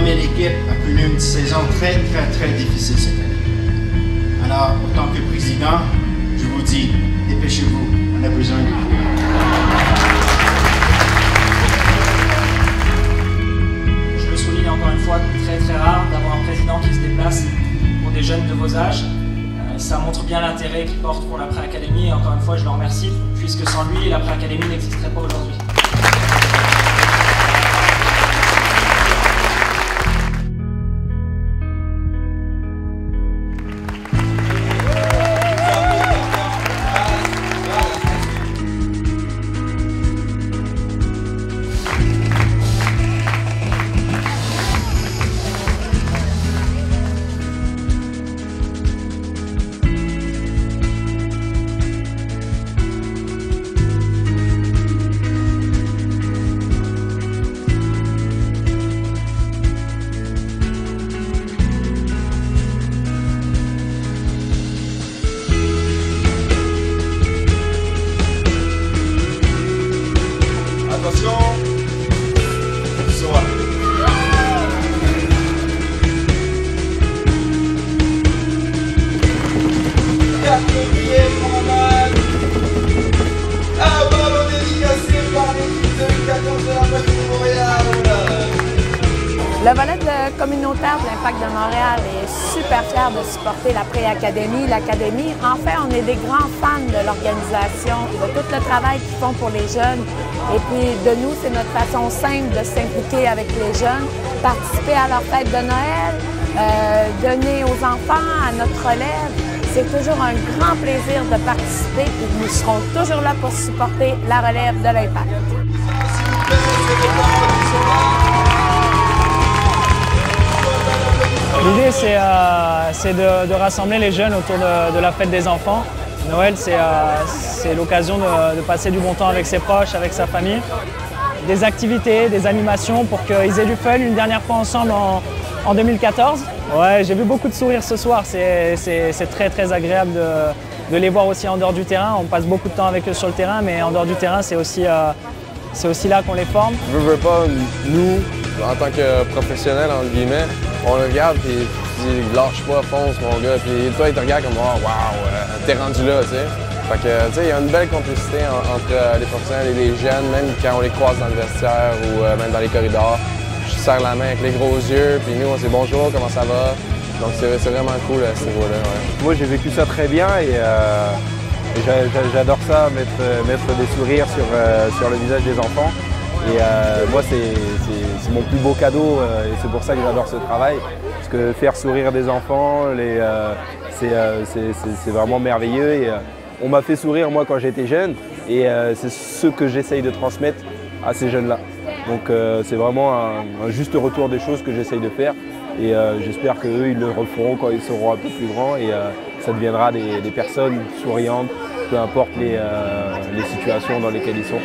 mais l'équipe a connu une saison très difficile cette année. Alors, en tant que président, je vous dis, dépêchez-vous, on a besoin de vous. Je le souligne encore une fois, très rare d'avoir un président qui se déplace pour des jeunes de vos âges. Ça montre bien l'intérêt qu'il porte pour la Pré-Académie et encore une fois, je le remercie, puisque sans lui, la Pré-Académie n'existerait pas aujourd'hui. Attention, soit. Quatrième promenade. Un ballon dédicacé par l'équipe de 2014 de la Prairie de Montréal. Le volet communautaire de l'Impact de Montréal est super fier de supporter la Pré-Académie. L'Académie, en fait, on est des grands fans de l'organisation, de tout le travail qu'ils font pour les jeunes. Et puis, de nous, c'est notre façon simple de s'impliquer avec les jeunes, participer à leur fête de Noël, donner aux enfants, à notre relève. C'est toujours un grand plaisir de participer et nous serons toujours là pour supporter la relève de l'Impact. L'idée, c'est de rassembler les jeunes autour de la fête des enfants. Noël, c'est l'occasion de passer du bon temps avec ses proches, avec sa famille. Des activités, des animations pour qu'ils aient du fun une dernière fois ensemble en 2014. Ouais, j'ai vu beaucoup de sourires ce soir. C'est très agréable de les voir aussi en dehors du terrain. On passe beaucoup de temps avec eux sur le terrain, mais en dehors du terrain, c'est aussi là qu'on les forme. Veux pas, nous, en tant que professionnels, entre guillemets, on le regarde et il dit lâche pas, fonce mon gars. Puis toi, il te regarde comme oh, wow, t'es rendu là, tu sais. Fait que, tu sais, il y a une belle complicité entre les professionnels et les jeunes, même quand on les croise dans le vestiaire ou même dans les corridors. Je serre la main avec les gros yeux, puis nous, on se dit bonjour, comment ça va? Donc c'est vraiment cool à ce niveau-là. Ouais. Moi, j'ai vécu ça très bien et j'adore ça, mettre des sourires sur le visage des enfants. Et moi, c'est mon plus beau cadeau et c'est pour ça que j'adore ce travail. Parce que faire sourire des enfants, c'est vraiment merveilleux. Et, on m'a fait sourire moi quand j'étais jeune et c'est ce que j'essaye de transmettre à ces jeunes-là. Donc c'est vraiment un juste retour des choses que j'essaye de faire. Et j'espère qu'eux, ils le referont quand ils seront un peu plus grands et ça deviendra des personnes souriantes, peu importe les situations dans lesquelles ils sont.